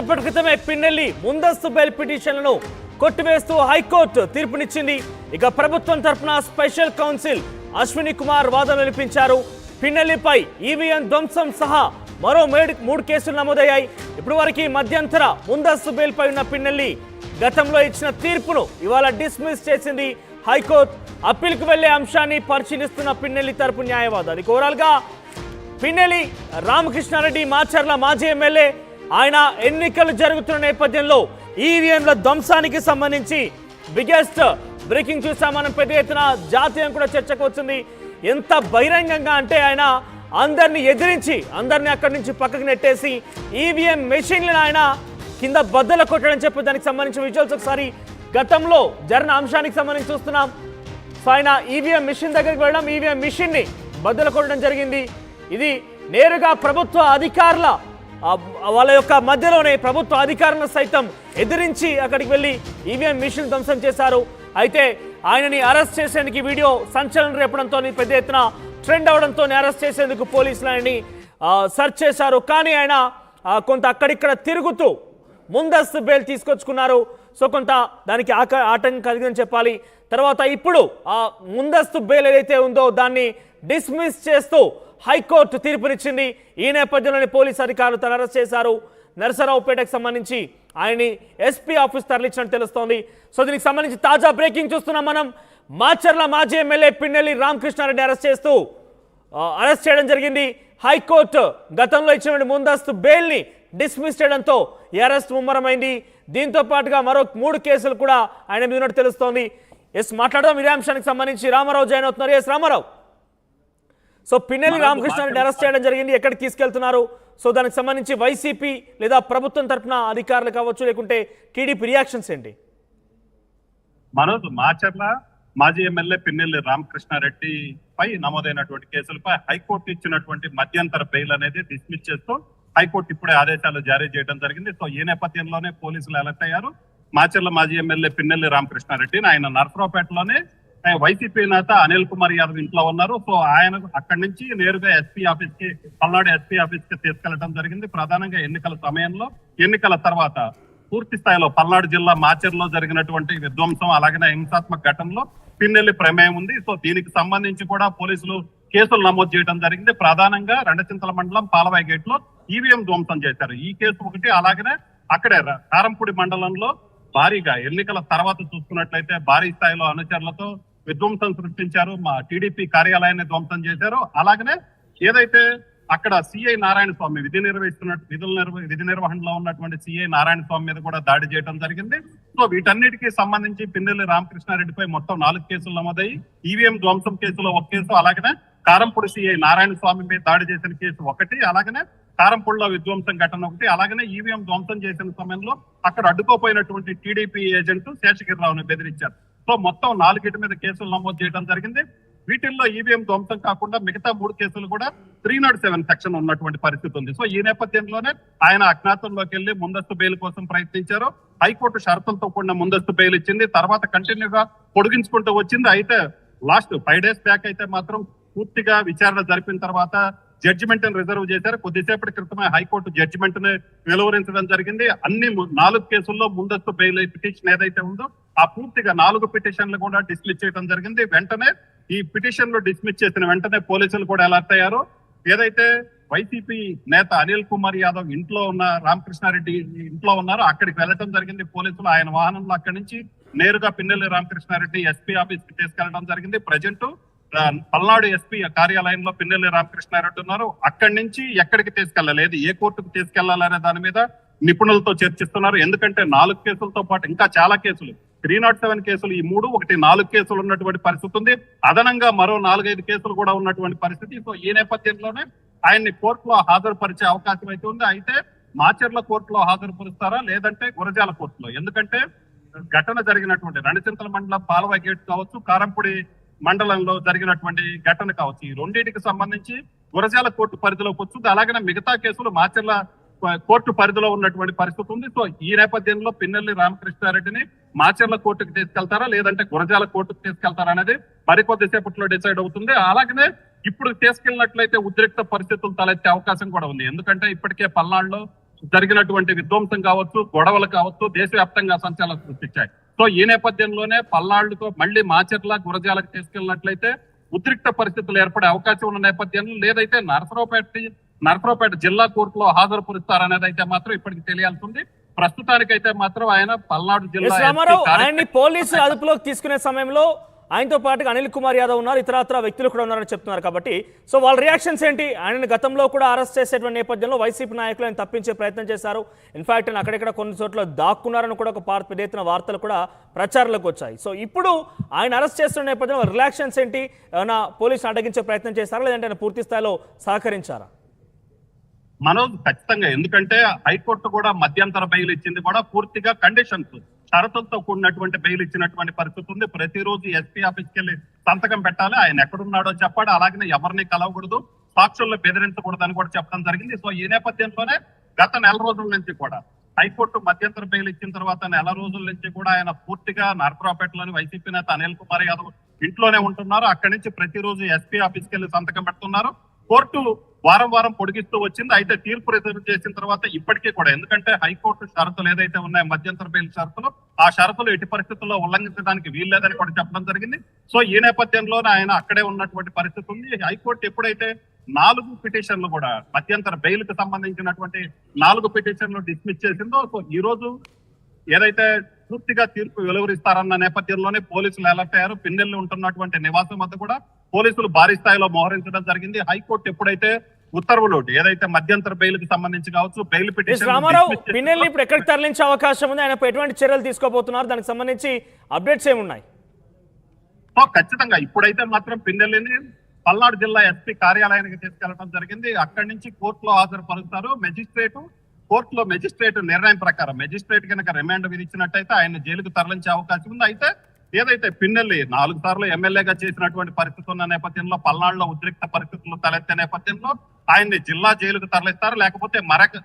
ఇప్పటి క్రితమే పిన్నెల్లి ముందస్తు బెయిల్ పిటిషన్లను కొట్టివేస్తూ హైకోర్టు తీర్పునిచ్చింది. ఇక ప్రభుత్వం తరపున స్పెషల్ కౌన్సిల్ అశ్విని కుమార్ వాదనలు వినిపించారు. పిన్నెల్లిపై ఈవీఎం ధ్వంసం సహా మరో 3 కేసులు నమోదయ్యాయి. ఇప్పటి వరకు మధ్యంతర ముందస్తు బెయిల్ పై ఉన్న పిన్నెల్లి గతంలో ఇచ్చిన తీర్పును ఇవాళ డిస్మిస్ చేసింది హైకోర్టు. అప్పీల్కు వెళ్లే అంశాన్ని పరిశీలిస్తున్న పిన్నెల్లి తరపు న్యాయవాది. అది ఓవరాల్గా పిన్నెల్లి రామకృష్ణారెడ్డి మాచర్ల మాజీ ఎమ్మెల్యే. ఆయన ఎన్నికలు జరుగుతున్న నేపథ్యంలో ఈవీఎంల ధ్వంసానికి సంబంధించి బిగ్గెస్ట్ బ్రేకింగ్ చూసాం మనం. పెద్ద ఎత్తున జాతీయం కూడా చర్చకు వచ్చింది. ఎంత బహిరంగంగా అంటే ఆయన అందరిని ఎదిరించి అందరిని అక్కడి నుంచి పక్కకు నెట్టేసి ఈవీఎం మెషిన్లను ఆయన కింద బద్దల కొట్టడం చెప్పి దానికి సంబంధించిన విజువల్స్ ఒకసారి గతంలో జరిగిన అంశానికి సంబంధించి చూస్తున్నాం. సో ఆయన ఈవీఎం మిషన్ దగ్గరికి వెళ్ళడం, ఈవీఎం మిషన్ని బద్దలు కొట్టడం జరిగింది. ఇది నేరుగా ప్రభుత్వ అధికారుల వాళ్ళ యొక్క మధ్యలోనే ప్రభుత్వ అధికారులను సైతం ఎదిరించి అక్కడికి వెళ్ళి ఈవీఎం మిషన్ ధ్వంసం చేశారు. అయితే ఆయనని అరెస్ట్ చేసేందుకు వీడియో సంచలనం రేపడంతో పెద్ద ఎత్తున ట్రెండ్ అవడంతో అరెస్ట్ చేసేందుకు పోలీసులు ఆయనని సెర్చ్ చేశారు. కానీ ఆయన కొంత అక్కడిక్కడ తిరుగుతూ ముందస్తు బెయిల్ తీసుకొచ్చుకున్నారు. సో కొంత దానికి ఆటంకం కలిగిందని చెప్పాలి. తర్వాత ఇప్పుడు ఆ ముందస్తు బెయిల్ ఏదైతే ఉందో దాన్ని డిస్మిస్ చేస్తూ హైకోర్టు తీర్పునిచ్చింది. ఈ నేపథ్యంలోనే పోలీసు అధికారులు తన అరెస్ట్ చేశారు. నరసరావుపేటకు సంబంధించి ఆయన్ని ఎస్పీ ఆఫీస్ తరలించినట్టు తెలుస్తోంది. సో దీనికి సంబంధించి తాజా బ్రేకింగ్ చూస్తున్నాం మనం. మాచర్ల మాజీ ఎమ్మెల్యే పిన్నెల్లి రామకృష్ణారెడ్డి అరెస్ట్ చేయడం జరిగింది. హైకోర్టు గతంలో ఇచ్చిన ముందస్తు బెయిల్ని డిస్మిస్ చేయడంతో ఈ అరెస్ట్ ముమ్మరమైంది. దీంతో పాటుగా మరో 3 కేసులు కూడా ఆయన మీద ఉన్నట్టు తెలుస్తోంది. మాట్లాడదాం ఇదే అంశానికి సంబంధించి. రామారావు జాయిన్ అవుతున్నారు. రామారావు, సో పిన్నెల్లి రామకృష్ణారెడ్డి అరెస్ట్ చేయడం జరిగింది. ఎక్కడికి తీసుకెళ్తున్నారు? సో దానికి సంబంధించి వైసీపీ లేదా ప్రభుత్వం తరఫున అధికారులు కావచ్చు, లేకుంటే టీడీపీ రియాక్షన్స్ ఏంటి? మనోజ్, మాచర్ల మాజీ ఎమ్మెల్యే పిన్నెల్లి రామకృష్ణారెడ్డి పై నమోదైనటువంటి కేసులపై హైకోర్టు ఇచ్చినటువంటి మధ్యంతర బెయిల్ అనేది డిస్మిస్ చేస్తూ హైకోర్టు ఇప్పుడే ఆదేశాలు జారీ చేయడం జరిగింది. సో ఈ నేపథ్యంలోనే పోలీసులు అలర్ట్ అయ్యారు. మాచర్ల మాజీ ఎమ్మెల్యే పిన్నెల్లి రామకృష్ణారెడ్డిని ఆయన నర్సరావుపేటలోనే వైసీపీ నేత అనిల్ కుమార్ యాదవ్ ఇంట్లో ఉన్నారు. సో ఆయన అక్కడి నుంచి నేరుగా పల్నాడు ఎస్పీ ఆఫీస్ కి తీసుకెళ్లడం జరిగింది. ప్రధానంగా ఎన్నికల సమయంలో, ఎన్నికల తర్వాత పూర్తి స్థాయిలో పల్నాడు జిల్లా మాచర్లో జరిగినటువంటి విధ్వంసం అలాగే హింసాత్మక ఘటనలో పిన్నెల్లి ప్రమేయం ఉంది. సో దీనికి సంబంధించి కూడా పోలీసులు కేసులు నమోదు చేయడం జరిగింది. ప్రధానంగా రెండచింతల మండలం పాలవాయి గేట్ లో ఈవీఎం ధ్వంసం చేశారు. ఈ కేసు ఒకటి. అలాగనే అక్కడే కారంపూడి మండలంలో భారీగా ఎన్నికల తర్వాత చూసుకున్నట్లయితే భారీ స్థాయిలో అనుచరులతో విధ్వంసం సృష్టించారు. మా టీడీపీ కార్యాలయాన్ని ధ్వంసం చేశారు. అలాగనే ఏదైతే అక్కడ సిఐ నారాయణ స్వామి విధి నిర్వహణలో ఉన్నటువంటి సిఐ నారాయణ స్వామి మీద కూడా దాడి చేయడం జరిగింది. సో వీటన్నిటికీ సంబంధించి పిన్నెల్లి రామకృష్ణారెడ్డిపై మొత్తం 4 కేసులు నమోదయ్యి ఈవీఎం ధ్వంసం కేసులో 1 కేసు, అలాగనే కారంపూడి సిఐ నారాయణ స్వామి మీద దాడి చేసిన కేసు 1, అలాగనే కారంపూడిలో విధ్వంసం ఘటన 1, అలాగనే ఈవీఎం ధ్వంసం చేసిన సమయంలో అక్కడ అడ్డుకోపోయినటువంటి టీడీపీ ఏజెంట్ శేషగిరిరావుని బెదిరించారు. సో మొత్తం 4 మీద కేసులు నమోదు చేయడం జరిగింది. వీటిల్లో ఈవీఎం ధ్వంసం కాకుండా మిగతా 3 కేసులు కూడా 307 సెక్షన్ ఉన్నటువంటి పరిస్థితి ఉంది. సో ఈ నేపథ్యంలోనే ఆయన అజ్ఞాతంలోకి వెళ్లి ముందస్తు బెయిల్ కోసం ప్రయత్నించారు. హైకోర్టు షరతులతో కూడిన ముందస్తు బెయిల్ ఇచ్చింది. తర్వాత కంటిన్యూగా పొడిగించుకుంటూ వచ్చింది. అయితే లాస్ట్ 5 days బ్యాక్ అయితే మాత్రం పూర్తిగా విచారణ జరిపిన తర్వాత జడ్జిమెంట్ ని రిజర్వ్ చేశారు. కొద్దిసేపటి క్రితమే హైకోర్టు జడ్జిమెంట్ ని వెలువరించడం జరిగింది. అన్ని 4 కేసుల్లో ముందస్తు బెయిల్ పిటిషన్ ఏదైతే ఉందో ఆ పూర్తిగా 4 పిటిషన్లు కూడా డిస్మిస్ చేయడం జరిగింది. వెంటనే ఈ పిటిషన్లు డిస్మిస్ చేసిన వెంటనే పోలీసులు కూడా అలర్ట్ అయ్యారు. ఏదైతే వైసీపీ నేత అనిల్ కుమార్ యాదవ్ ఇంట్లో ఉన్న రామకృష్ణారెడ్డి ఇంట్లో ఉన్నారో అక్కడికి వెళ్ళడం జరిగింది పోలీసులు. ఆయన వాహనంలో అక్కడి నుంచి నేరుగా పిన్నెల్లి రామకృష్ణారెడ్డి ఎస్పీ ఆఫీస్ కి తీసుకెళ్లడం జరిగింది. ప్రజెంట్ పల్నాడు ఎస్పీ కార్యాలయంలో పిన్నెల్లి రామకృష్ణారెడ్డి ఉన్నారు. అక్కడి నుంచి ఎక్కడికి తీసుకెళ్లలేదు, ఏ కోర్టుకు తీసుకెళ్లాలనే దాని మీద నిపుణులతో చర్చిస్తున్నారు. ఎందుకంటే 4 కేసులతో పాటు ఇంకా చాలా కేసులు 307 కేసులు, ఈ 3 ఒకటి 4 కేసులు ఉన్నటువంటి పరిస్థితి ఉంది. అదనంగా మరో 4-5 కేసులు కూడా ఉన్నటువంటి పరిస్థితి. సో ఈ నేపథ్యంలోనే ఆయన్ని కోర్టులో హాజరుపరిచే అవకాశం అయితే ఉంది. అయితే మాచర్ల కోర్టులో హాజరుపరుస్తారా లేదంటే గురజాల కోర్టులో? ఎందుకంటే ఘటన జరిగినటువంటి రెండచింతల మండలం పాలవాయి గేట్ కావచ్చు, కారంపూడి మండలంలో జరిగినటువంటి ఘటన కావచ్చు, ఈ రెండింటికి సంబంధించి గురజాల కోర్టు పరిధిలోకి వస్తుంది. అలాగే మిగతా కేసులు మాచర్ల కోర్టు పరిధిలో ఉన్నటువంటి పరిస్థితి ఉంది. సో ఈ నేపథ్యంలో పిన్నెల్లి రామకృష్ణారెడ్డిని మాచర్ల కోర్టుకు తీసుకెళ్తారా లేదంటే గురజాల కోర్టుకు తీసుకెళ్తారా అనేది మరికొద్దిసేపట్లో డిసైడ్ అవుతుంది. అలాగనే ఇప్పుడు తీసుకెళ్ళినట్లయితే ఉద్రిక్త పరిస్థితులు తలెత్తే అవకాశం కూడా ఉంది. ఎందుకంటే ఇప్పటికే పల్నాడులో జరిగినటువంటి విధ్వంసం కావచ్చు, గొడవలు కావచ్చు, దేశవ్యాప్తంగా సంచలనం సృష్టించాయి. సో ఈ నేపథ్యంలోనే పల్నాడుతో మళ్ళీ మాచర్ల గురజాలకు తీసుకెళ్ళినట్లయితే ఉద్రిక్త పరిస్థితులు ఏర్పడే అవకాశం ఉన్న నేపథ్యంలో లేదైతే నరసరావుపేట జిల్లా కోర్టులో హాజరుపరుస్తారనేది అయితే మాత్రం ఇప్పటికి తెలియాల్సి ఉంది. ప్రస్తుతానికైతే మాత్రం ఆయన పల్నాడు జిల్లా ఆయన్ని పోలీసులు అదుపులోకి తీసుకునే సమయంలో ఆయనతో పాటుగా అనిల్ కుమార్ యాదవ్ ఉన్నారు, ఇతరత్ర వ్యక్తులు కూడా ఉన్నారని చెప్తున్నారు. కాబట్టి సో వాళ్ళ రియాక్షన్స్ ఏంటి? ఆయనని గతంలో కూడా అరెస్ట్ చేసేటువంటి నేపథ్యంలో వైసీపీ నాయకులు ఆయన తప్పించే ప్రయత్నం చేశారు. ఇన్ఫాక్ట్ ఆయన అక్కడెక్కడ కొన్ని చోట్ల దాక్కున్నారని కూడా ఒక పెద్ద ఎత్తున వార్తలు కూడా ప్రచారంలోకి వచ్చాయి. సో ఇప్పుడు ఆయన అరెస్ట్ చేస్తున్న నేపథ్యంలో రియాక్షన్స్ ఏంటి? ఏమైనా పోలీసులు అడ్డగించే ప్రయత్నం చేశారా, లేదంటే ఆయన పూర్తి స్థాయిలో సహకరించారా? మనోజ్ ఖచ్చితంగా, ఎందుకంటే హైకోర్టు కూడా మధ్యంతర బెయిల్ ఇచ్చింది కూడా పూర్తిగా కండిషన్స్ షరతులతో కూడినటువంటి బెయిల్ ఇచ్చినటువంటి పరిస్థితి ఉంది. ప్రతిరోజు ఎస్పీ ఆఫీస్కి వెళ్ళి సంతకం పెట్టాలి, ఆయన ఎక్కడున్నాడో చెప్పాడు, అలాగే ఎవరిని కలవకూడదు, సాక్షులను బెదిరించకూడదు అని కూడా చెప్పడం జరిగింది. సో ఈ నేపథ్యంలోనే గత నెల రోజుల నుంచి కూడా హైకోర్టు మధ్యంతర బెయిల్ ఇచ్చిన తర్వాత నెల రోజుల నుంచి కూడా ఆయన పూర్తిగా నరసరావుపేటలోని వైసీపీ నేత అనిల్ కుమార్ యాదవ్ ఇంట్లోనే ఉంటున్నారు. అక్కడి నుంచి ప్రతిరోజు ఎస్పీ ఆఫీస్కి వెళ్ళి సంతకం పెడుతున్నారు. కోర్టు వారం వారం పొడిగిస్తూ వచ్చింది. అయితే తీర్పు రిజర్వ్ చేసిన తర్వాత ఇప్పటికీ కూడా, ఎందుకంటే హైకోర్టు షరతులు ఏదైతే ఉన్నాయో మధ్యంతర బెయిల్ షరతులు, ఆ షరతులు ఎట్టి పరిస్థితుల్లో ఉల్లంఘించడానికి వీల్లేదని కూడా చెప్పడం జరిగింది. సో ఈ నేపథ్యంలోనే ఆయన అక్కడే ఉన్నటువంటి పరిస్థితి ఉంది. హైకోర్టు ఎప్పుడైతే 4 పిటిషన్లు కూడా మధ్యంతర బెయిల్ కు సంబంధించినటువంటి 4 పిటిషన్లు డిస్మిస్ చేసిందో, సో ఈ రోజు ఏదైతే పూర్తిగా తీర్పు వెలువరిస్తారన్న నేపథ్యంలోనే పోలీసులు అలర్ట్ అయ్యారు. పిన్నెల్లి ఉంటున్నటువంటి నివాసం వద్ద కూడా పోలీసులు భారీ స్థాయిలో మోహరించడం జరిగింది. హైకోర్టు ఎప్పుడైతే ఉత్తర్వులు ఏదైతే మధ్యంతర బెయిల్ కి సంబంధించి కావచ్చు, బెయిల్ పిటిషన్ రామారావు పిన్నెల్లి ఇప్పుడు ఎక్కడికి తరలించే అవకాశం ఉంది? ఆయన ఎటువంటి చర్యలు తీసుకోబోతున్నారు? దానికి సంబంధించి అప్డేట్స్ ఏమున్నాయి? ఖచ్చితంగా ఇప్పుడైతే మాత్రం పిన్నెల్లిని పల్నాడు జిల్లా ఎస్పీ కార్యాలయానికి తీసుకెళ్లడం జరిగింది. అక్కడి నుంచి కోర్టులో హాజరుపరుస్తారు. కోర్టులో మెజిస్ట్రేట్ నిర్ణయం ప్రకారం మెజిస్ట్రేట్ కనుక రిమాండ్ విధించినట్టయితే ఆయన జైలుకు తరలించే అవకాశం ఉంది. అయితే ఏదైతే పిన్నెల్లి 4 సార్లు ఎమ్మెల్యేగా చేసినటువంటి పరిస్థితి ఉన్న నేపథ్యంలో, పల్నాడులో ఉద్రిక్త పరిస్థితులు తలెత్తే నేపథ్యంలో ఆయన్ని జిల్లా జైలుకు తరలిస్తారు, లేకపోతే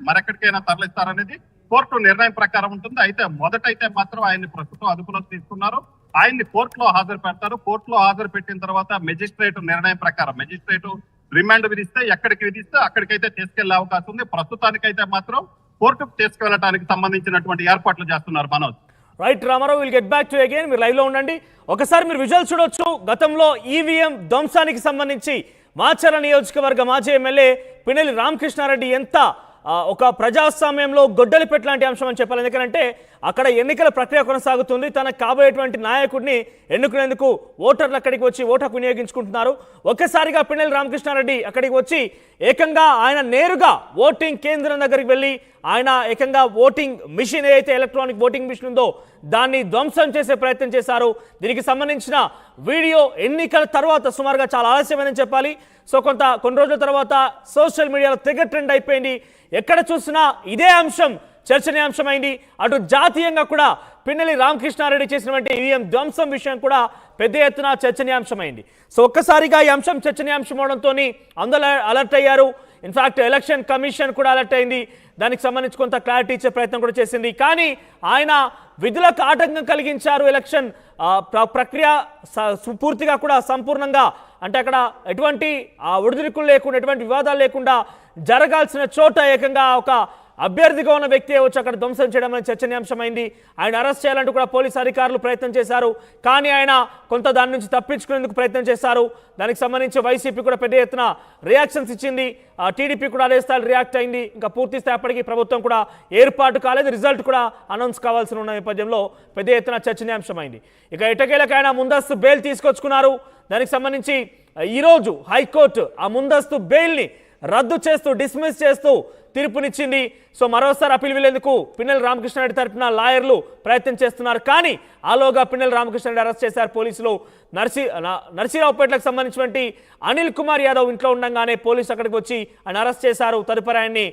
మరెక్కడికైనా తరలిస్తారనేది కోర్టు నిర్ణయం ప్రకారం ఉంటుంది. అయితే మొదటైతే మాత్రం ఆయన్ని ప్రస్తుతం అదుపులోకి తీసుకున్నారు. ఆయన్ని కోర్టులో హాజరు పెడతారు. కోర్టులో హాజరు పెట్టిన తర్వాత మెజిస్ట్రేట్ నిర్ణయం ప్రకారం మెజిస్ట్రేట్ రిమాండ్ విధిస్తే ఎక్కడికి విధిస్తే అక్కడికైతే తీసుకెళ్లే అవకాశం ఉంది. ప్రస్తుతానికైతే మాత్రం కోర్టుకు తీసుకెళ్లడానికి సంబంధించినటువంటి ఏర్పాట్లు చేస్తున్నారు Manoj. Right Ramarao, will get back to again. మీరు లైవ్ లో ఉండండి. ఒకసారి మీరు విజువల్ చూడొచ్చు. గతంలో ఈవీఎం ధ్వంసానికి సంబంధించి మాచర్ల నియోజకవర్గ మాజీ ఎమ్మెల్యే పిన్నెల్లి రామకృష్ణారెడ్డి ఎంత ఒక ప్రజాస్వామ్యంలో గొడ్డలిపెట్టు లాంటి అంశం అని చెప్పాలి. ఎందుకంటే అక్కడ ఎన్నికల ప్రక్రియ కొనసాగుతుంది. తనకు కాబోయేటువంటి నాయకుడిని ఎన్నుకునేందుకు ఓటర్లు అక్కడికి వచ్చి ఓటు హక్కు వినియోగించుకుంటున్నారు. ఒక్కసారిగా పిన్నెల్లి రామకృష్ణారెడ్డి అక్కడికి వచ్చి ఏకంగా ఆయన నేరుగా ఓటింగ్ కేంద్రం దగ్గరికి వెళ్ళి ఆయన ఏకంగా ఓటింగ్ మిషన్ ఏదైతే ఎలక్ట్రానిక్ ఓటింగ్ మిషన్ ఉందో దాన్ని ధ్వంసం చేసే ప్రయత్నం చేశారు. దీనికి సంబంధించిన వీడియో ఎన్నికల తర్వాత సుమారుగా చాలా ఆలస్యమని చెప్పాలి. సో కొన్ని రోజుల తర్వాత సోషల్ మీడియాలో తెగ ట్రెండ్ అయిపోయింది. ఎక్కడ చూసినా ఇదే అంశం చర్చనీయాంశమైంది. అటు జాతీయంగా కూడా పిన్నెల్లి రామకృష్ణారెడ్డి చేసినటువంటి ఈవీఎం ధ్వంసం విషయం కూడా పెద్ద ఎత్తున చర్చనీయాంశమైంది. సో ఒక్కసారిగా ఈ అంశం చర్చనీయాంశం అవడంతో అందరూ అలర్ట్ అయ్యారు. ఇన్ఫాక్ట్ ఎలక్షన్ కమిషన్ కూడా అలర్ట్ అయింది. దానికి సంబంధించి కొంత క్లారిటీ ఇచ్చే ప్రయత్నం కూడా చేసింది. కానీ ఆయన విధులకు ఆటంకం కలిగించారు. ఎలక్షన్ ప్రక్రియ పూర్తిగా కూడా సంపూర్ణంగా, అంటే అక్కడ ఎటువంటి ఒడిదుడుకులు లేకుండా ఎటువంటి వివాదాలు లేకుండా జరగాల్సిన చోట ఏకంగా ఒక అభ్యర్థిగా ఉన్న వ్యక్తి వచ్చి అక్కడ ధ్వంసం చేయడం అనేది చర్చనీయాంశమైంది. ఆయన అరెస్ట్ చేయాలంటూ కూడా పోలీసు అధికారులు ప్రయత్నం చేశారు. కానీ ఆయన కొంత దాని నుంచి తప్పించుకునేందుకు ప్రయత్నం చేశారు. దానికి సంబంధించి వైసీపీ కూడా పెద్ద ఎత్తున రియాక్షన్స్ ఇచ్చింది. టీడీపీ కూడా అదే స్థాయిలో రియాక్ట్ అయింది. ఇంకా పూర్తి స్థాయి అప్పటికి ప్రభుత్వం కూడా ఏర్పాటు కాలేదు. రిజల్ట్ కూడా అనౌన్స్ కావాల్సి ఉన్న నేపథ్యంలో పెద్ద ఎత్తున చర్చనీయాంశమైంది. ఇక ఎటకేలకైనా ముందస్తు బెయిల్ తీసుకొచ్చుకున్నారు. దానికి సంబంధించి ఈరోజు హైకోర్టు ఆ ముందస్తు బెయిల్ని రద్దు చేస్తూ డిస్మిస్ చేస్తూ తీర్పునిచ్చింది. సో మరోసారి అప్పీల్ వెళ్లేందుకు పిన్నెల్లి రామకృష్ణారెడ్డి తరఫున లాయర్లు ప్రయత్నం చేస్తున్నారు. కానీ ఆలోగా పిన్నెల్లి రామకృష్ణారెడ్డి అరెస్ట్ చేశారు పోలీసులు. నర్సీరావుపేటలకు సంబంధించినటువంటి అనిల్ కుమార్ యాదవ్ ఇంట్లో ఉండగానే పోలీసు అక్కడికి వచ్చి ఆయన అరెస్ట్ చేశారు. తదుపరి ఆయన్ని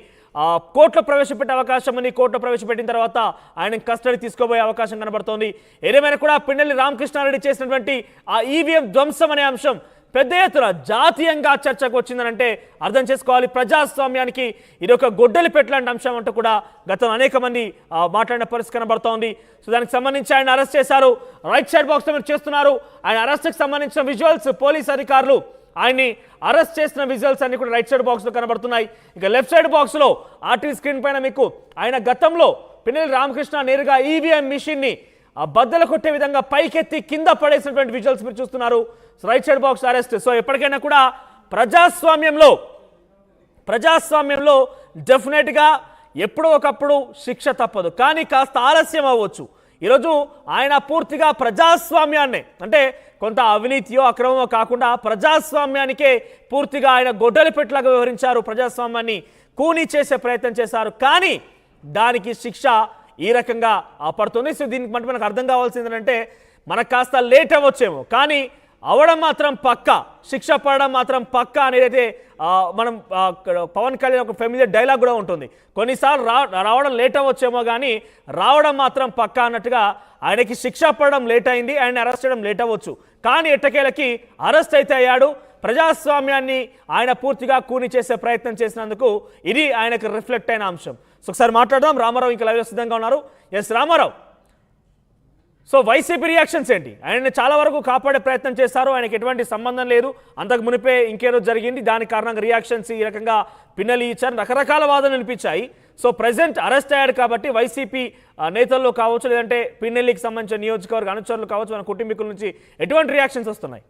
కోర్టులో ప్రవేశపెట్టే అవకాశం ఉంది. కోర్టులో ప్రవేశపెట్టిన తర్వాత ఆయన కస్టడీ తీసుకోబోయే అవకాశం కనబడుతోంది. ఏదేమైనా కూడా పిన్నెల్లి రామకృష్ణారెడ్డి చేసినటువంటి ఆ ఈవీఎం ధ్వంసం అనే అంశం పెద్ద ఎత్తున జాతీయంగా చర్చకు వచ్చిందనంటే అర్థం చేసుకోవాలి. ప్రజాస్వామ్యానికి ఇది ఒక గొడ్డలి పెట్టలాంటి అంశం అంటూ కూడా గతంలో అనేక మంది మాట్లాడిన పరిస్థితి కనబడుతోంది. సో దానికి సంబంధించి ఆయన అరెస్ట్ చేశారు. రైట్ సైడ్ బాక్స్ మీరు చేస్తున్నారు. ఆయన అరెస్ట్కి సంబంధించిన విజువల్స్ పోలీస్ అధికారులు ఆయన్ని అరెస్ట్ చేసిన విజువల్స్ అన్ని కూడా రైట్ సైడ్ బాక్స్లో కనబడుతున్నాయి. ఇక లెఫ్ట్ సైడ్ బాక్స్లో ఆర్టీ స్క్రీన్ పైన మీకు ఆయన గతంలో పిన్నెల్లి రామకృష్ణ నేరుగా ఈవీఎం మిషన్ని బద్దలు కొట్టే విధంగా పైకెత్తి కింద పడేసినటువంటి విజువల్స్ మీరు చూస్తున్నారు. Right side box arrest. So ఎప్పటికైనా కూడా ప్రజాస్వామ్యంలో డెఫినెట్గా ఎప్పుడో ఒకప్పుడు శిక్ష తప్పదు, కానీ కాస్త ఆలస్యం అవ్వచ్చు. ఈరోజు ఆయన పూర్తిగా ప్రజాస్వామ్యాన్ని, అంటే కొంత అవినీతియో అక్రమమో కాకుండా ప్రజాస్వామ్యానికే పూర్తిగా ఆయన గొడ్డలి పెట్టలాగా వ్యవహరించారు. ప్రజాస్వామ్యాన్ని కూనీ చేసే ప్రయత్నం చేశారు, కానీ దానికి శిక్ష ఈ రకంగా పడుతుంది. సో దీనికి మనకు అర్థం కావాల్సింది ఏంటంటే మనకు కాస్త లేట్ అవ్వచ్చేమో, కానీ అవడం మాత్రం పక్కా, శిక్ష పడడం మాత్రం పక్కా అనేది మనం పవన్ కళ్యాణ్ ఒక ఫెమిలియర్ డైలాగ్ కూడా ఉంటుంది. కొన్నిసార్లు రావడం లేట్ అవ్వచ్చేమో కానీ రావడం మాత్రం పక్కా అన్నట్టుగా ఆయనకి శిక్ష పడడం లేట్ అయింది, ఆయన అరెస్ట్ చేయడం లేట్ అవ్వచ్చు, కానీ ఎట్టకేలకి అరెస్ట్ అయితే అయ్యాడు. ప్రజాస్వామ్యాన్ని ఆయన పూర్తిగా కూని చేసే ప్రయత్నం చేసినందుకు ఇది ఆయనకు రిఫ్లెక్ట్ అయిన అంశం. సో ఒకసారి మాట్లాడదాం. రామారావు ఇంకా లైవ్లో సిద్ధంగా ఉన్నారు. Yes Ramarao, so YCP reactions ఏంటి? ఆయన్ని చాలా వరకు కాపాడే ప్రయత్నం చేశారు, ఆయనకి ఎటువంటి సంబంధం లేదు, అంతకు మునిపే ఇంకేదో జరిగింది, దాని కారణంగా రియాక్షన్స్ ఈ రకంగా పిన్నెల్లి ఇచ్చారు, రకరకాల వాదనలు వినిపించాయి. సో ప్రెసెంట్ అరెస్ట్ అయ్యాడు కాబట్టి వైసీపీ నేతల్లో కావచ్చు, లేదంటే పిన్నెల్లికి సంబంధించిన నియోజకవర్గ అనుచరులు కావచ్చు, మన కుటుంబీకుల నుంచి ఎటువంటి రియాక్షన్స్ వస్తున్నాయి?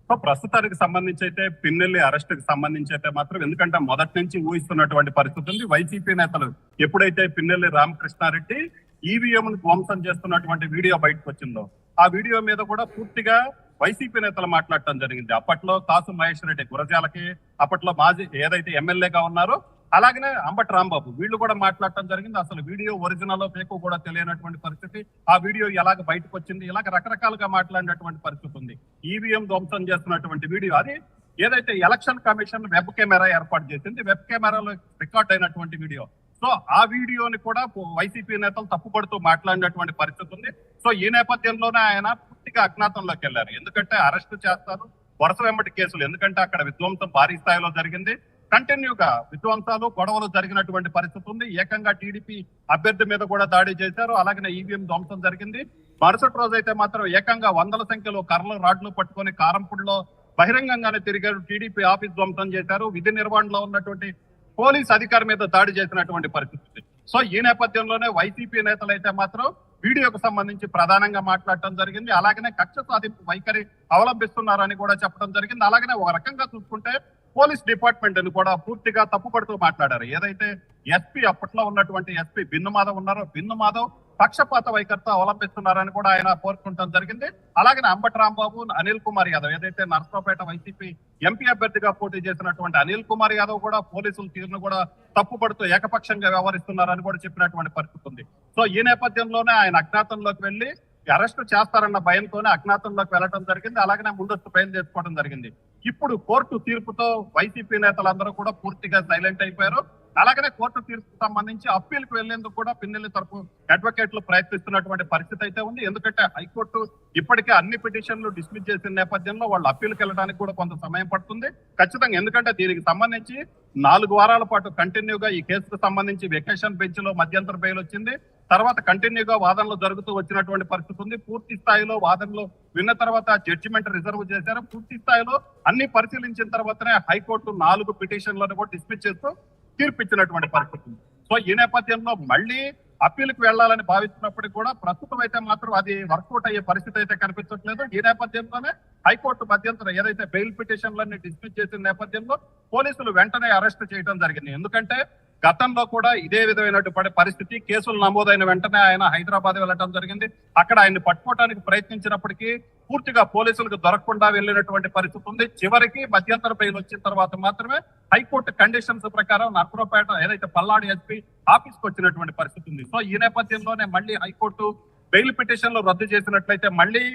ప్రస్తుతానికి సంబంధించి అయితే పిన్నెల్లి అరెస్ట్ కి సంబంధించి అయితే మాత్రం, ఎందుకంటే మొదటి నుంచి ఊహిస్తున్నటువంటి పరిస్థితి ఉంది. వైసీపీ నేతలు ఎప్పుడైతే పిన్నెల్లి రామకృష్ణారెడ్డి ఈవీఎం ధ్వంసం చేస్తున్నటువంటి వీడియో బయటకు వచ్చిందో, ఆ వీడియో మీద కూడా పూర్తిగా వైసీపీ నేతలు మాట్లాడటం జరిగింది. అప్పట్లో కాసు మహేష్ రెడ్డి గురజాలకి, అప్పట్లో మాజీ ఏదైతే ఎమ్మెల్యేగా ఉన్నారో, అలాగనే అంబటి రాంబాబు, వీళ్ళు కూడా మాట్లాడటం జరిగింది. అసలు వీడియో ఒరిజినల్ ఫేక్ కూడా తెలియనటువంటి పరిస్థితి, ఆ వీడియో ఎలాగ బయటకు వచ్చింది, ఇలాగ రకరకాలుగా మాట్లాడినటువంటి పరిస్థితి ఉంది. ఈవీఎం ధ్వంసం చేస్తున్నటువంటి వీడియో అది ఏదైతే ఎలక్షన్ కమిషన్ వెబ్ కెమెరా ఏర్పాటు చేసింది, వెబ్ కెమెరాలో రికార్డ్ అయినటువంటి వీడియో. సో ఆ వీడియోని కూడా వైసీపీ నేతలు తప్పుపడుతూ మాట్లాడినటువంటి పరిస్థితి ఉంది. సో ఈ నేపథ్యంలోనే ఆయన పూర్తిగా అజ్ఞాతంలోకి వెళ్లారు. ఎందుకంటే అరెస్ట్ చేస్తారు, వరుస వెంబడి కేసులు, ఎందుకంటే అక్కడ విధ్వంసం భారీ స్థాయిలో జరిగింది, కంటిన్యూగా విధ్వంసాలు గొడవలు జరిగినటువంటి పరిస్థితి ఉంది. ఏకంగా టీడీపీ అభ్యర్థి మీద కూడా దాడి చేశారు, అలాగనే ఈవీఎం ధ్వంసం జరిగింది. మరుసటి రోజు అయితే మాత్రం ఏకంగా వందల సంఖ్యలో కర్రలు రాడ్లు పట్టుకొని కారంపూడిలో బహిరంగంగానే తిరిగారు, టీడీపీ ఆఫీస్ ధ్వంసం చేశారు, విధి నిర్వహణలో ఉన్నటువంటి పోలీస్ అధికారి మీద దాడి చేసినటువంటి పరిస్థితి. సో ఈ నేపథ్యంలోనే వైసీపీ నేతలు అయితే మాత్రం వీడియోకు సంబంధించి ప్రధానంగా మాట్లాడటం జరిగింది. అలాగనే కక్ష సాధింపు వైఖరి అవలంబిస్తున్నారని కూడా చెప్పడం జరిగింది. అలాగనే ఒక రకంగా చూసుకుంటే పోలీస్ డిపార్ట్మెంట్ ని కూడా పూర్తిగా తప్పుపడుతూ మాట్లాడారు. ఏదైతే ఎస్పీ అప్పట్లో ఉన్నటువంటి ఎస్పీ బిన్ను మాధవ్ ఉన్నారో, బిన్ను మాధవ్ పక్షపాత వైఖరితో అవలంబిస్తున్నారని కూడా ఆయన కోరుకుంటాం జరిగింది. అలాగనే అంబటి రాంబాబు, అనిల్ కుమార్ యాదవ్, ఏదైతే నర్సరావుపేట వైసీపీ ఎంపీ అభ్యర్థిగా పోటీ చేసినటువంటి అనిల్ కుమార్ యాదవ్ కూడా పోలీసుల తీరును కూడా తప్పుపడుతూ ఏకపక్షంగా వ్యవహరిస్తున్నారని కూడా చెప్పినటువంటి పరిస్థితి ఉంది. సో ఈ నేపథ్యంలోనే ఆయన అజ్ఞాతంలోకి వెళ్లి అరెస్ట్ చేస్తారన్న భయంతోనే అజ్ఞాతంలోకి వెళ్లడం జరిగింది. అలాగనే ముందస్తు బయలు చేసుకోవడం జరిగింది. ఇప్పుడు కోర్టు తీర్పుతో వైసీపీ నేతలందరూ కూడా పూర్తిగా సైలెంట్ అయిపోయారు. అలాగనే కోర్టు తీర్పుకు సంబంధించి అప్పీల్కి వెళ్లేందుకు కూడా పిన్నెల్లి తరపు అడ్వకేట్లు ప్రయత్నిస్తున్నటువంటి పరిస్థితి అయితే ఉంది. ఎందుకంటే హైకోర్టు ఇప్పటికే అన్ని పిటిషన్లు డిస్మిస్ చేసిన నేపథ్యంలో వాళ్ళు అప్పీల్కి వెళ్ళడానికి కూడా కొంత సమయం పడుతుంది ఖచ్చితంగా. ఎందుకంటే దీనికి సంబంధించి 4 వారాల పాటు కంటిన్యూగా ఈ కేసుకు సంబంధించి వెకేషన్ బెంచ్ లో మధ్యంతర బెయిల్ వచ్చింది. తర్వాత కంటిన్యూగా వాదనలు జరుగుతూ వచ్చినటువంటి పరిస్థితి ఉంది. పూర్తి స్థాయిలో వాదనలు విన్న తర్వాత జడ్జిమెంట్ రిజర్వ్ చేశారు. పూర్తి స్థాయిలో అన్ని పరిశీలించిన తర్వాతనే హైకోర్టు 4 పిటిషన్లను కూడా డిస్మిస్ చేస్తూ తీర్పు ఇచ్చినటువంటి పరిస్థితి. సో ఈ నేపథ్యంలో మళ్ళీ అప్పీల్కి వెళ్లాలని భావిస్తున్నప్పటికీ కూడా ప్రస్తుతం అయితే మాత్రం అది వర్కౌట్ అయ్యే పరిస్థితి అయితే కనిపించట్లేదు. ఈ నేపథ్యంలోనే హైకోర్టు మధ్యంతరం ఏదైతే బెయిల్ పిటిషన్లన్నీ డిస్మిస్ చేసిన నేపథ్యంలో పోలీసులు వెంటనే అరెస్ట్ చేయడం జరిగింది. ఎందుకంటే గతంలో కూడా ఇదే విధమైనటువంటి పరిస్థితి, కేసులు నమోదైన వెంటనే ఆయన హైదరాబాద్ వెళ్ళడం జరిగింది. అక్కడ ఆయన్ని పట్టుకోవడానికి ప్రయత్నించినప్పటికీ పూర్తిగా పోలీసులకు దొరకకుండా వెళ్ళినటువంటి పరిస్థితి ఉంది. చివరికి మధ్యంతర బెయిల్ వచ్చిన తర్వాత మాత్రమే హైకోర్టు కండిషన్స్ ప్రకారం నర్సరావుపేట ఏదైతే పల్నాడు ఎస్పీ ఆఫీస్కి వచ్చినటువంటి పరిస్థితి ఉంది. సో ఈ నేపథ్యంలోనే మళ్ళీ హైకోర్టు బెయిల్ పిటిషన్లు రద్దు చేసినట్లయితే మళ్ళీ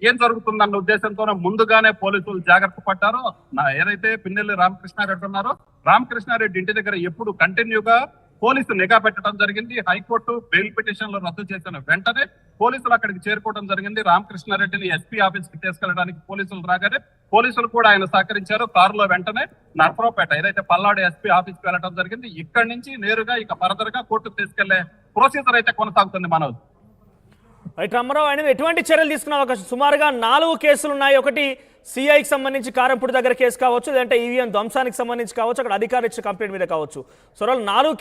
ఏం జరుగుతుందన్న ఉద్దేశంతోనే ముందుగానే పోలీసులు జాగ్రత్త పడ్డారు. ఏదైతే పిన్నెల్లి రామకృష్ణారెడ్డి ఉన్నారో, రామకృష్ణారెడ్డి ఇంటి దగ్గర ఎప్పుడు కంటిన్యూగా పోలీసు నిఘా పెట్టడం జరిగింది. హైకోర్టు బెయిల్ పిటిషన్లు రద్దు చేసిన వెంటనే పోలీసులు అక్కడికి చేరుకోవడం జరిగింది. రామకృష్ణారెడ్డిని ఎస్పీ ఆఫీస్ కి తీసుకెళ్లడానికి పోలీసులు రాగానే పోలీసులు కూడా ఆయన సహకరించారు. కారులో వెంటనే నర్సరావుపేట ఏదైతే పల్నాడు ఎస్పీ ఆఫీస్ కి వెళ్ళడం జరిగింది. ఇక్కడి నుంచి నేరుగా ఇక ఫర్దర్ గా కోర్టుకు తీసుకెళ్లే ప్రొసీజర్ అయితే కొనసాగుతుంది. మనోజ్ రైట్ రామారావు, ఆయన ఎటువంటి చర్యలు తీసుకునే అవకాశం? సుమారుగా 4 కేసులు ఉన్నాయి. ఒకటి సిఐకి సంబంధించి కారంపూడి దగ్గర కేసు కావచ్చు, లేదంటే ఈవీఎం ధ్వంసానికి సంబంధించి కావచ్చు, అక్కడ అధికారులు ఇచ్చిన కంప్లైంట్ మీద కావచ్చు. సో 4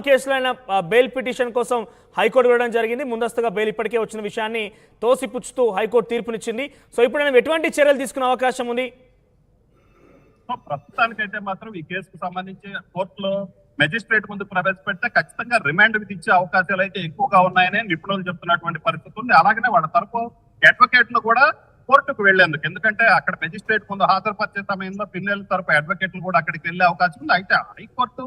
కేసులు ఆయన బెయిల్ పిటిషన్ కోసం హైకోర్టు వెళ్ళడం జరిగింది. ముందస్తుగా బెయిల్ ఇప్పటికే వచ్చిన విషయాన్ని తోసిపుచ్చుతూ హైకోర్టు తీర్పునిచ్చింది. సో ఇప్పుడు ఆయన ఎటువంటి చర్యలు తీసుకునే అవకాశం ఉంది? ప్రస్తుతానికైతే మాత్రం ఈ కేసుకు సంబంధించి కోర్టులో మెజిస్ట్రేట్ ముందు ప్రవేశపెడితే ఖచ్చితంగా రిమాండ్ విధించే అవకాశాలు అయితే ఎక్కువగా ఉన్నాయని నిపుణులు చెప్తున్నటువంటి పరిస్థితి ఉంది. అలాగనే వాళ్ళ తరపు అడ్వకేట్లు కూడా కోర్టుకు వెళ్లేందుకు, ఎందుకంటే అక్కడ మెజిస్ట్రేట్ ముందు హాజరుపరిచే సమయంలో పిన్నెల తరపు అడ్వకేట్లు కూడా అక్కడికి వెళ్లే అవకాశం ఉంది. అయితే హైకోర్టు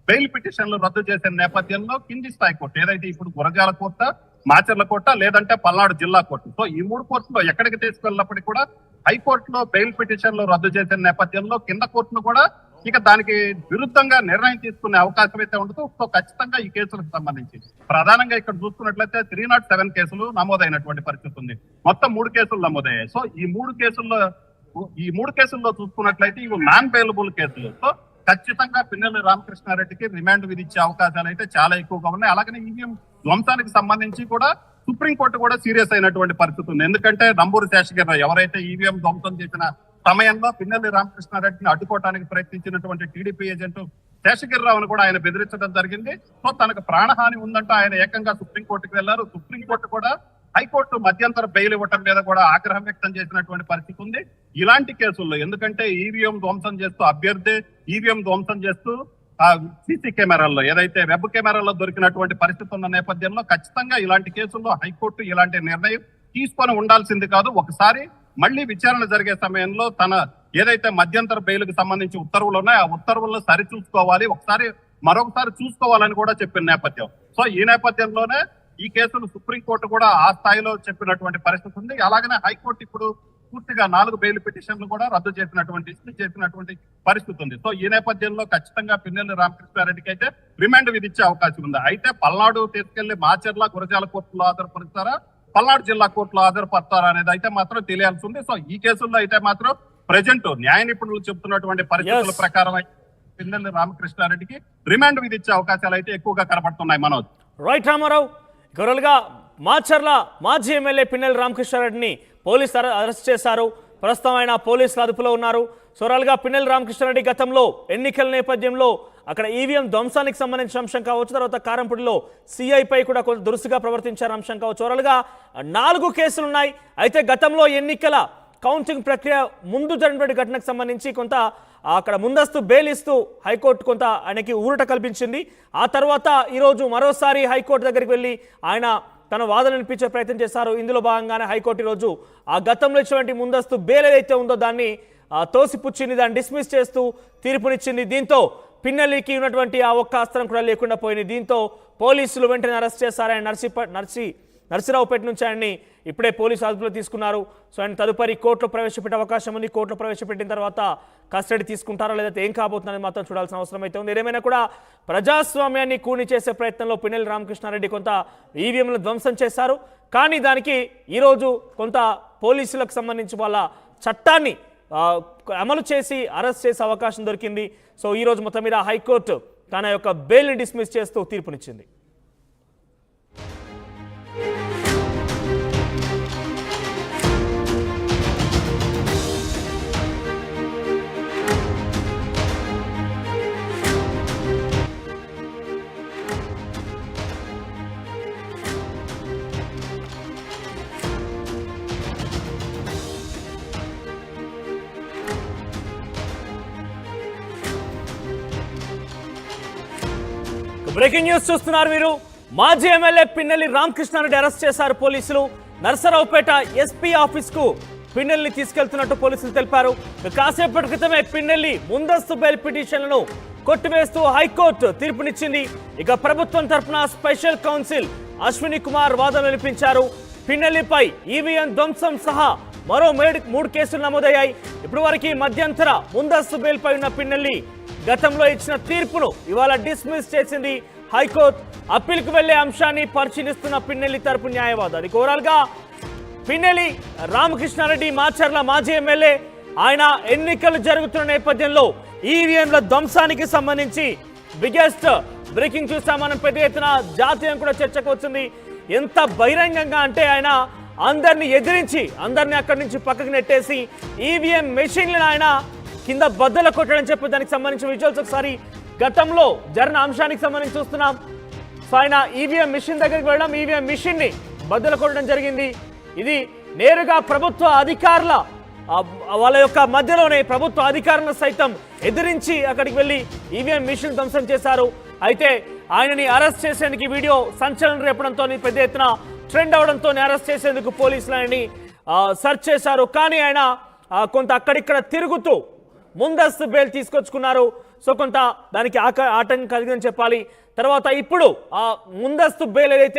బెయిల్ పిటిషన్లు రద్దు చేసిన నేపథ్యంలో కింది స్థాయి కోర్టు ఏదైతే ఇప్పుడు గురజాల కోర్టు, మాచర్ల కోర్టు, లేదంటే పల్నాడు జిల్లా కోర్టు, సో ఈ 3 కోర్టులో ఎక్కడికి తీసుకెళ్ళినప్పటికీ కూడా హైకోర్టులో బెయిల్ పిటిషన్లు రద్దు చేసిన నేపథ్యంలో కింద కోర్టును కూడా ఇక దానికి విరుద్ధంగా నిర్ణయం తీసుకునే అవకాశం అయితే ఉండదు. సో ఖచ్చితంగా ఈ కేసులకు సంబంధించి ప్రధానంగా ఇక్కడ చూసుకున్నట్లయితే 307 కేసులు నమోదైనటువంటి పరిస్థితి ఉంది. మొత్తం 3 కేసులు నమోదయ్యాయి. సో ఈ 3 కేసుల్లో చూసుకున్నట్లయితే ఇవి నాన్ బెయిలబుల్ కేసులు. సో ఖచ్చితంగా పిన్నెల్లి రామకృష్ణారెడ్డికి రిమాండ్ విధించే అవకాశాలు అయితే చాలా ఎక్కువగా ఉన్నాయి. అలాగనే ఈవీఎం ధ్వంసానికి సంబంధించి కూడా సుప్రీంకోర్టు కూడా సీరియస్ అయినటువంటి పరిస్థితి ఉంది. ఎందుకంటే నంబూరు శేషగిరిరావు ఎవరైతే ఈవీఎం ధ్వంసం చేసిన సమయంలో పిన్నెల్లి రామకృష్ణారెడ్డిని అడ్డుకోవడానికి ప్రయత్నించినటువంటి టీడీపీ ఏజెంట్ శేషగిరిరావును కూడా ఆయన బెదిరించడం జరిగింది. సో తనకు ప్రాణహాని ఉందంటే ఆయన ఏకంగా సుప్రీంకోర్టుకు వెళ్లారు. సుప్రీంకోర్టు కూడా హైకోర్టు మధ్యంతర బెయిల్ ఇవ్వటం మీద కూడా ఆగ్రహం వ్యక్తం చేసినటువంటి పరిస్థితి ఉంది. ఇలాంటి కేసుల్లో ఎందుకంటే ఈవీఎం ధ్వంసం చేస్తూ అభ్యర్థి ఈవీఎం ధ్వంసం చేస్తూ సీసీ కెమెరాల్లో ఏదైతే వెబ్ కెమెరాల్లో దొరికినటువంటి పరిస్థితి ఉన్న నేపథ్యంలో ఖచ్చితంగా ఇలాంటి కేసుల్లో హైకోర్టు ఇలాంటి నిర్ణయం తీసుకొని ఉండాల్సింది కాదు. ఒకసారి మళ్ళీ విచారణ జరిగే సమయంలో తన ఏదైతే మధ్యంతర బెయిల్కి సంబంధించి ఉత్తర్వులు ఉన్నాయో ఆ ఉత్తర్వుల్లో సరి చూసుకోవాలి, మరొకసారి చూసుకోవాలని కూడా చెప్పిన నేపథ్యం. సో ఈ నేపథ్యంలోనే ఈ కేసులు సుప్రీంకోర్టు కూడా ఆ స్థాయిలో చెప్పినటువంటి పరిస్థితి ఉంది. అలాగనే హైకోర్టు ఇప్పుడు పూర్తిగా 4 బెయిల్ పిటిషన్లు కూడా రద్దు చేసినటువంటి పరిస్థితి ఉంది. సో ఈ నేపథ్యంలో ఖచ్చితంగా పిన్నెల్లి రామకృష్ణారెడ్డికి అయితే రిమాండ్ విధించే అవకాశం ఉంది. అయితే పల్నాడు తీసుకెళ్లి మాచర్ల, గురజాల కోర్టులో హాజరుపరుస్తారా, పల్నాడు జిల్లా కోర్టులో హాజరుపడతారా అనేది అయితే మాత్రం తెలియాల్సి ఉంది. సో ఈ కేసుల్లో అయితే మాత్రం ప్రజెంట్ న్యాయ నిపుణులు చెబుతున్నటువంటి పరిస్థితుల ప్రకారం పిన్నెల్లి రామకృష్ణారెడ్డికి రిమాండ్ విధించే అవకాశాలు అయితే ఎక్కువగా కనబడుతున్నాయి. మనోజ్. రైట్ రామారావు, గొర్రెలుగా మాచర్ల మాజీ ఎమ్మెల్యే పిన్నెల్లి రామకృష్ణారెడ్డిని పోలీసులు అరెస్ట్ చేశారు. ప్రస్తుతం ఆయన పోలీసుల అదుపులో ఉన్నారు. సోరాలుగా పిన్నెల్లి రామకృష్ణారెడ్డి గతంలో ఎన్నికల నేపథ్యంలో అక్కడ ఈవీఎం ధ్వంసానికి సంబంధించిన అంశం కావచ్చు, తర్వాత కారంపూడిలో సిఐపై కూడా కొంత దురుసుగా ప్రవర్తించారు అంశం కావచ్చు. ఓవరాల్గా 4 కేసులు ఉన్నాయి. అయితే గతంలో ఎన్నికల కౌంటింగ్ ప్రక్రియ ముందు జరిగినటువంటి ఘటనకు సంబంధించి కొంత అక్కడ ముందస్తు బెయిల్ ఇస్తూ హైకోర్టు కొంత ఆయనకి ఊరట కల్పించింది. ఆ తర్వాత ఈరోజు మరోసారి హైకోర్టు దగ్గరికి వెళ్ళి ఆయన తన వాదన వినిపించే ప్రయత్నం చేశారు. ఇందులో భాగంగానే హైకోర్టు ఈరోజు ఆ గతంలో ఇచ్చినటువంటి ముందస్తు బెయిల్ ఏదైతే ఉందో దాన్ని తోసిపుచ్చింది, దాన్ని డిస్మిస్ చేస్తూ తీర్పునిచ్చింది. దీంతో పిన్నెల్లికి ఉన్నటువంటి ఆ ఒక్క అస్త్రం కూడా లేకుండా పోయింది. దీంతో పోలీసులు వెంటనే అరెస్ట్ చేశారు. ఆయన నర్సీరావుపేట నుంచి ఆయన్ని ఇప్పుడే పోలీసు అదుపులో తీసుకున్నారు. సో ఆయన తదుపరి కోర్టులో ప్రవేశపెట్టే అవకాశం ఉంది. కోర్టులో ప్రవేశపెట్టిన తర్వాత కస్టడీ తీసుకుంటారా లేదంటే ఏం కాబోతుందని మాత్రం చూడాల్సిన అవసరం అయితే ఉంది. ఏదేమైనా కూడా ప్రజాస్వామ్యాన్ని కూని చేసే ప్రయత్నంలో పిన్నెల్లి రామకృష్ణారెడ్డి కొంత ఈవీఎంలను ధ్వంసం చేశారు. కానీ దానికి ఈరోజు కొంత పోలీసులకు సంబంధించి వాళ్ళ చట్టాన్ని అమలు చేసి అరెస్ట్ చేసే అవకాశం దొరికింది. సో ఈరోజు మొత్తం మీద హైకోర్టు తన యొక్క బెయిల్ని డిస్మిస్ చేస్తూ తీర్పునిచ్చింది. బ్రేకింగ్ న్యూస్ చూస్తున్నారు మీరు. మాజీ ఎమ్మెల్యే పిన్నెల్లి రామకృష్ణారెడ్డి అరెస్ట్ చేశారు పోలీసులు. నర్సరావుపేట ఎస్పీ ఆఫీస్ కు పిన్నెల్లిని తీసుకెళ్తున్నట్టు పోలీసులు తెలిపారు. కాసేపటి క్రితమే పిన్నెల్లి ముందస్తు బెయిల్ పిటిషన్లను కొట్టివేస్తూ హైకోర్టు తీర్పునిచ్చింది. ఇక ప్రభుత్వం తరఫున స్పెషల్ కౌన్సిల్ అశ్విని కుమార్ వాదనలు వినిపించారు. పిన్నెల్లిపై ఈవీఎం ధ్వంసం సహా మరో 3 కేసులు నమోదయ్యాయి. ఇప్పటి వరకు మధ్యంతర ముందస్తు బెయిల్పై ఉన్న పిన్నెల్లి గతంలో ఇచ్చిన తీర్పును ఇవాళ డిస్మిస్ చేసింది హైకోర్టు. అప్పీల్కు వెళ్లే అంశాన్ని పరిశీలిస్తున్న పిన్నెల్లి తరపు న్యాయవాది. ఓవరాల్గా పిన్నెల్లి రామకృష్ణారెడ్డి మాచర్ల మాజీ ఎమ్మెల్యే, ఆయన ఎన్నికలు జరుగుతున్న నేపథ్యంలో ఈవీఎంల ధ్వంసానికి సంబంధించి బిగ్గెస్ట్ బ్రేకింగ్ చూసాం మనం. పెద్ద ఎత్తున జాతీయం కూడా చర్చకు వచ్చింది. ఎంత బహిరంగంగా అంటే ఆయన అందరిని ఎదిరించి అందరిని అక్కడి నుంచి పక్కకు నెట్టేసి ఈవీఎం మెషిన్లను ఆయన కింద బద్దలు కొట్టడం చెప్పి దానికి సంబంధించిన విజువల్స్ ఒకసారి గతంలో జరిగిన అంశానికి సంబంధించి చూస్తున్నాం. సో ఆయన ఈవీఎం మిషన్ దగ్గరికి వెళ్ళడం, ఈవీఎం మిషన్ ని బద్దలు కొట్టడం జరిగింది. ఇది నేరుగా ప్రభుత్వ అధికారుల వాళ్ళ యొక్క మధ్యలోనే ప్రభుత్వ అధికారులను సైతం ఎదిరించి అక్కడికి వెళ్ళి ఈవీఎం మిషన్ ధ్వంసం చేశారు. అయితే ఆయనని అరెస్ట్ చేసేందుకు వీడియో సంచలనం రేపడంతో పెద్ద ఎత్తున ట్రెండ్ అవడంతో అరెస్ట్ చేసేందుకు పోలీసులు ఆయనని సెర్చ్ చేశారు. కానీ ఆయన కొంత అక్కడిక్కడ తిరుగుతూ ముందస్తు బెయిల్ తీసుకొచ్చుకున్నారు. సో కొంత దానికి ఆటంకం కలిగిందని చెప్పాలి. తర్వాత ఇప్పుడు ఆ ముందస్తు బెయిల్ ఏదైతే